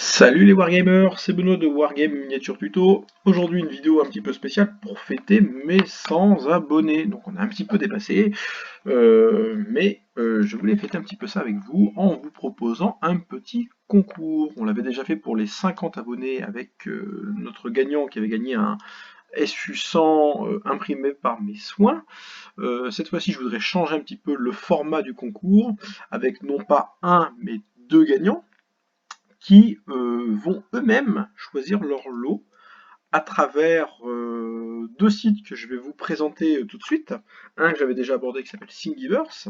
Salut les Wargamers, c'est Benoît de Wargame Miniature Tuto. Aujourd'hui une vidéo un petit peu spéciale pour fêter mes 100 abonnés. Donc on a un petit peu dépassé, mais je voulais fêter un petit peu ça avec vous en vous proposant un petit concours. On l'avait déjà fait pour les 50 abonnés avec notre gagnant qui avait gagné un SU100 imprimé par mes soins. Cette fois-ci je voudrais changer un petit peu le format du concours avec non pas un mais deux gagnants qui vont eux-mêmes choisir leur lot à travers deux sites que je vais vous présenter tout de suite. Un que j'avais déjà abordé qui s'appelle Thingiverse,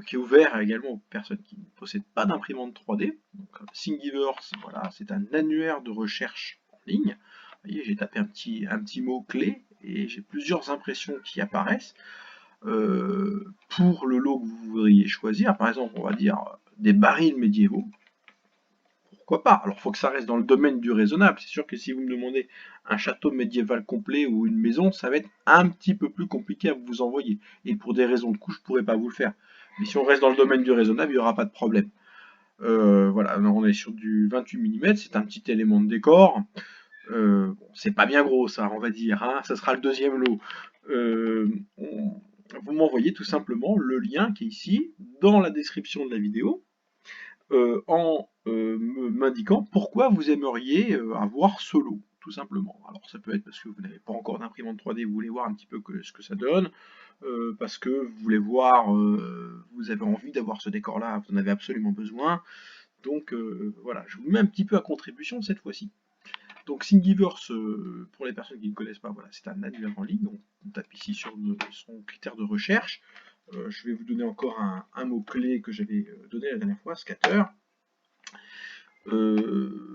qui est ouvert également aux personnes qui ne possèdent pas d'imprimante 3D. Donc, Thingiverse, voilà, c'est un annuaire de recherche en ligne. Vous voyez, j'ai tapé un petit mot-clé et j'ai plusieurs impressions qui apparaissent. Pour le lot que vous voudriez choisir, par exemple, on va dire des barils médiévaux. Pourquoi pas? Alors, il faut que ça reste dans le domaine du raisonnable. C'est sûr que si vous me demandez un château médiéval complet ou une maison, ça va être un petit peu plus compliqué à vous envoyer. Et pour des raisons de coût, je ne pourrais pas vous le faire. Mais si on reste dans le domaine du raisonnable, il n'y aura pas de problème. Voilà, on est sur du 28 mm, c'est un petit élément de décor. Bon, c'est pas bien gros ça, on va dire, hein, ça sera le deuxième lot. Vous m'envoyez tout simplement le lien qui est ici, dans la description de la vidéo en m'indiquant pourquoi vous aimeriez avoir ce lot, tout simplement. Alors ça peut être parce que vous n'avez pas encore d'imprimante 3D, vous voulez voir un petit peu ce que ça donne, parce que vous voulez voir, vous avez envie d'avoir ce décor-là, vous en avez absolument besoin. Donc voilà, je vous mets un petit peu à contribution cette fois-ci. Donc Thingiverse, pour les personnes qui ne connaissent pas, voilà, c'est un annuaire en ligne. On tape ici sur son critère de recherche. Je vais vous donner encore un mot-clé que j'avais donné la dernière fois, scatter,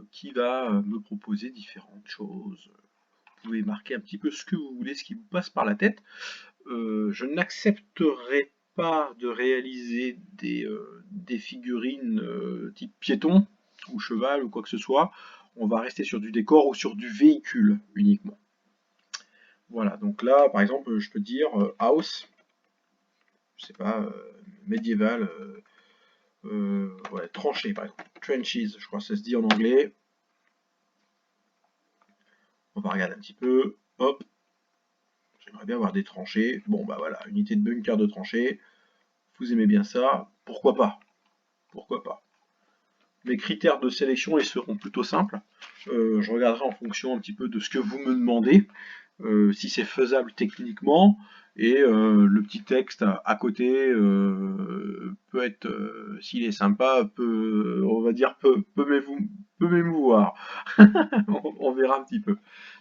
qui va me proposer différentes choses. Vous pouvez marquer un petit peu ce que vous voulez, ce qui vous passe par la tête. Je n'accepterai pas de réaliser des figurines type piéton ou cheval ou quoi que ce soit. On va rester sur du décor ou sur du véhicule uniquement. Voilà, donc là, par exemple, je peux dire house, je sais pas, médiéval, ouais, tranchée par exemple, trenches, je crois que ça se dit en anglais. On va regarder un petit peu, hop, j'aimerais bien avoir des tranchées. Bon bah voilà, unité de bunker de tranchées, vous aimez bien ça, pourquoi pas? Pourquoi pas? Mes critères de sélection, ils seront plutôt simples. Je regarderai en fonction un petit peu de ce que vous me demandez. Si c'est faisable techniquement, et le petit texte à côté peut être, s'il est sympa, on va dire, peut m'émouvoir. On verra un petit peu.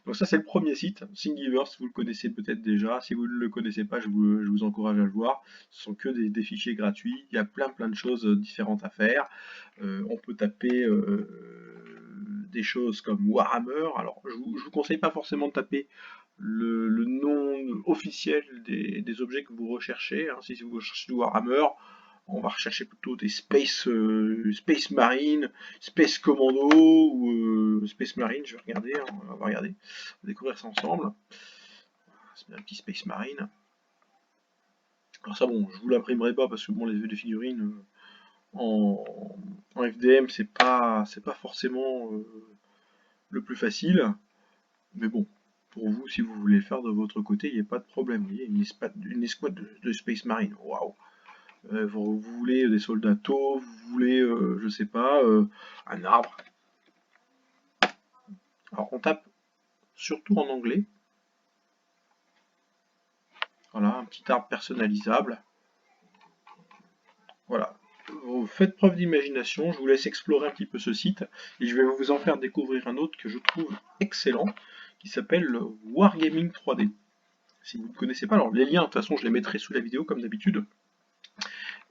Donc ça c'est le premier site, Thingiverse, vous le connaissez peut-être déjà. Si vous ne le connaissez pas, je vous encourage à le voir. Ce sont que des fichiers gratuits, il y a plein de choses différentes à faire. On peut taper des choses comme Warhammer. Alors je vous conseille pas forcément de taper le nom officiel des objets que vous recherchez. Hein. Si vous recherchez du Warhammer, on va rechercher plutôt des Space Marine, Space Commando ou Space Marine. Je vais regarder, hein, on va regarder, on va découvrir ça ensemble. C'est un petit Space Marine. Alors ça bon, je vous l'imprimerai pas parce que bon, les figurines en, en FDM c'est pas forcément le plus facile, mais bon, pour vous, si vous voulez le faire de votre côté, il n'y a pas de problème. Vous voyez, une escouade de Space Marine, waouh! Vous voulez des soldats taux, vous voulez, je sais pas, un arbre. Alors on tape surtout en anglais. Voilà, un petit arbre personnalisable. Voilà. Vous faites preuve d'imagination, je vous laisse explorer un petit peu ce site et je vais vous en faire découvrir un autre que je trouve excellent qui s'appelle Wargaming 3D. Si vous ne connaissez pas, alors les liens, de toute façon, je les mettrai sous la vidéo comme d'habitude.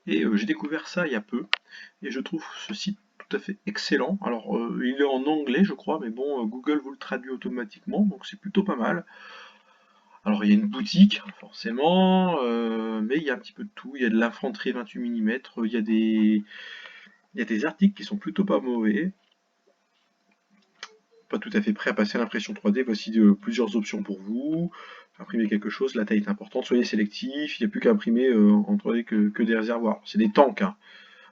Et j'ai découvert ça il y a peu, et je trouve ce site tout à fait excellent. Alors, il est en anglais, je crois, mais bon, Google vous le traduit automatiquement, donc c'est plutôt pas mal. Alors, il y a une boutique, forcément, mais il y a un petit peu de tout. Il y a de l'infanterie 28 mm, il y a des articles qui sont plutôt pas mauvais. Pas tout à fait prêt à passer à l'impression 3D. Voici plusieurs options pour vous. Imprimer quelque chose, la taille est importante, soyez sélectif, il n'y a plus qu'à imprimer en 3D que des réservoirs. C'est des tanks, hein.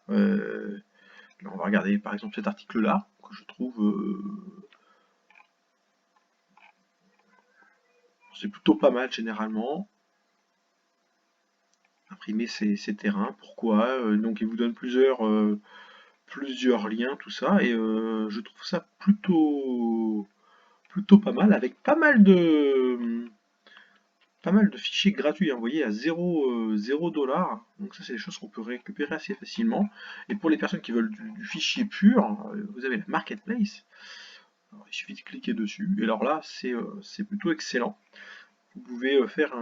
Là, on va regarder par exemple cet article-là, que je trouve c'est plutôt pas mal généralement. Imprimer ces terrains, pourquoi? Donc il vous donne plusieurs liens, tout ça, et je trouve ça plutôt pas mal, avec pas mal de fichiers gratuits, hein, vous voyez, à 0 $. Donc ça, c'est des choses qu'on peut récupérer assez facilement. Et pour les personnes qui veulent du fichier pur, vous avez la Marketplace. Alors, il suffit de cliquer dessus. Et alors là, c'est plutôt excellent. Vous pouvez faire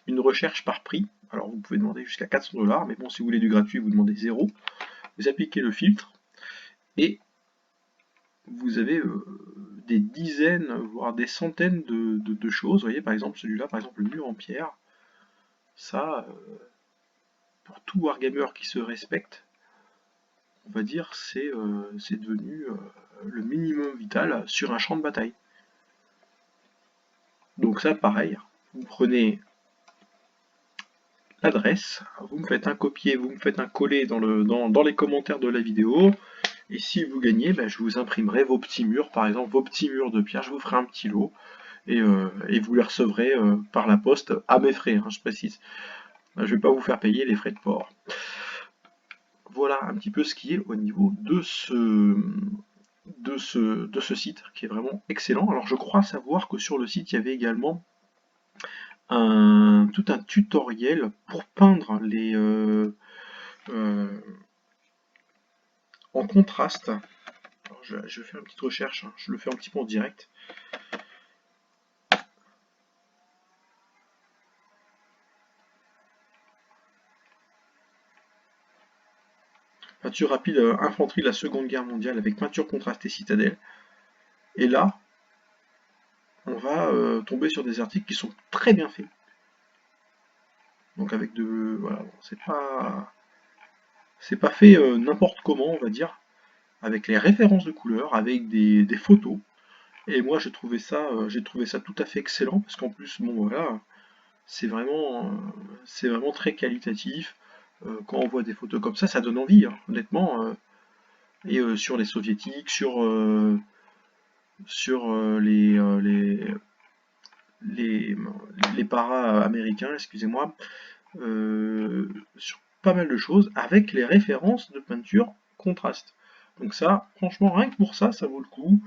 une recherche par prix. Alors vous pouvez demander jusqu'à 400 $, mais bon, si vous voulez du gratuit, vous demandez 0. Vous appliquez le filtre et vous avez des dizaines, voire des centaines de choses. Vous voyez, par exemple, celui-là, par exemple, le mur en pierre. Ça, pour tout wargamer qui se respecte, on va dire, c'est devenu le minimum vital sur un champ de bataille. Donc ça, pareil, vous prenez l'adresse, vous me faites un copier, vous me faites un coller dans les commentaires de la vidéo, et si vous gagnez, ben, je vous imprimerai vos petits murs, par exemple vos petits murs de pierre, je vous ferai un petit lot, et vous les recevrez par la poste à mes frais, hein, je précise. Je ne vais pas vous faire payer les frais de port. Voilà un petit peu ce qui est au niveau de ce site, qui est vraiment excellent. Alors je crois savoir que sur le site, il y avait également tout un tutoriel pour peindre en contraste. Alors, je vais faire une petite recherche, hein, je le fais un petit peu en direct. Peinture rapide infanterie de la Seconde Guerre mondiale avec peinture contrastée citadelle. Et là, on va tomber sur des articles qui sont très bien faits. Donc avec voilà, c'est pas fait n'importe comment, on va dire, avec les références de couleurs, avec des photos. Et moi j'ai trouvé ça tout à fait excellent parce qu'en plus, bon voilà, c'est vraiment très qualitatif. Quand on voit des photos comme ça donne envie, hein, honnêtement. Et sur les soviétiques, sur les, les para-américains, excusez-moi, sur pas mal de choses, avec les références de peinture contraste. Donc ça, franchement, rien que pour ça, ça vaut le coup.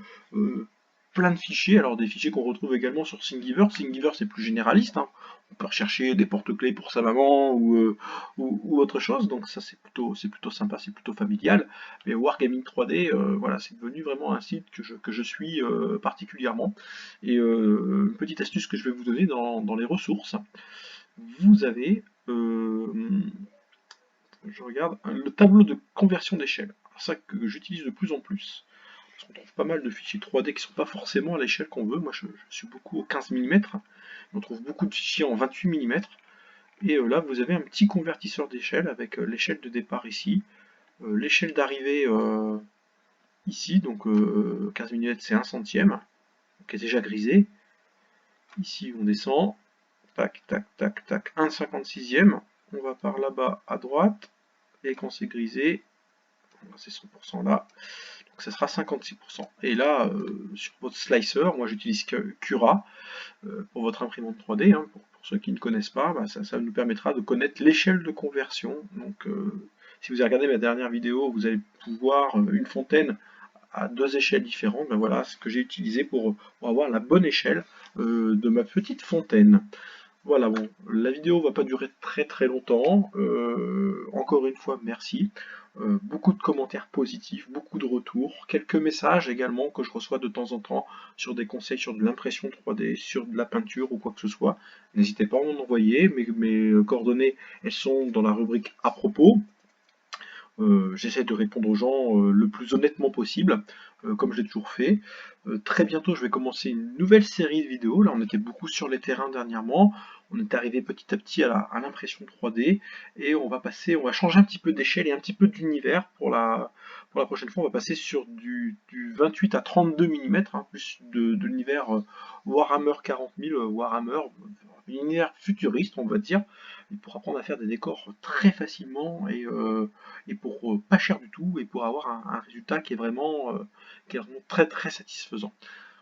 Plein de fichiers, alors des fichiers qu'on retrouve également sur Thingiverse. Thingiverse c'est plus généraliste, hein. On peut rechercher des porte-clés pour sa maman ou autre chose, donc ça c'est plutôt sympa, c'est plutôt familial. Mais Wargaming 3D, voilà, c'est devenu vraiment un site que je suis particulièrement. Et une petite astuce que je vais vous donner dans les ressources, vous avez, je regarde, le tableau de conversion d'échelle. C'est ça que j'utilise de plus en plus. Parce qu'on trouve pas mal de fichiers 3D qui ne sont pas forcément à l'échelle qu'on veut. Moi, je suis beaucoup au 15 mm. On trouve beaucoup de fichiers en 28 mm. Et là, vous avez un petit convertisseur d'échelle avec l'échelle de départ ici, l'échelle d'arrivée ici, donc 15 mm c'est 1 centième, qui est déjà grisé. Ici, on descend, tac, tac, tac, tac, 1/56e. On va par là-bas à droite, et quand c'est grisé, c'est 100% là, donc ça sera 56%. Et là, sur votre slicer, moi j'utilise Cura pour votre imprimante 3D, hein, pour ceux qui ne connaissent pas, bah, ça nous permettra de connaître l'échelle de conversion. Donc si vous avez regardé ma dernière vidéo, vous allez pouvoir une fontaine à 2 échelles différentes. Ben voilà ce que j'ai utilisé pour avoir la bonne échelle de ma petite fontaine. Voilà, bon, la vidéo va pas durer très très longtemps. Encore une fois, merci. Beaucoup de commentaires positifs, beaucoup de retours, quelques messages également que je reçois de temps en temps sur des conseils sur de l'impression 3D, sur de la peinture ou quoi que ce soit. N'hésitez pas à m'en envoyer, mes coordonnées, elles sont dans la rubrique à propos. J'essaie de répondre aux gens le plus honnêtement possible, comme je l'ai toujours fait. Très bientôt, je vais commencer une nouvelle série de vidéos. Là, on était beaucoup sur les terrains dernièrement. On est arrivé petit à petit à l'impression 3D et on va changer un petit peu d'échelle et un petit peu d'univers pour la prochaine fois. On va passer sur du 28 à 32 mm, hein, plus de l'univers Warhammer 40 000, Warhammer, un univers futuriste, on va dire, pour apprendre à faire des décors très facilement et pour pas cher du tout et pour avoir un résultat qui est vraiment très très satisfaisant.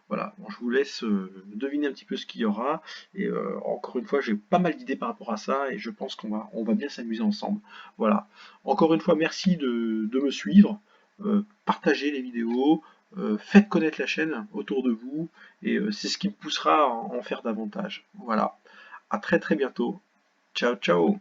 Voilà, bon, je vous laisse deviner un petit peu ce qu'il y aura. Et encore une fois, j'ai pas mal d'idées par rapport à ça et je pense on va bien s'amuser ensemble. Voilà. Encore une fois, merci de me suivre. Partagez les vidéos, faites connaître la chaîne autour de vous et c'est ce qui me poussera à en faire davantage. Voilà. À très très bientôt. Ciao ciao.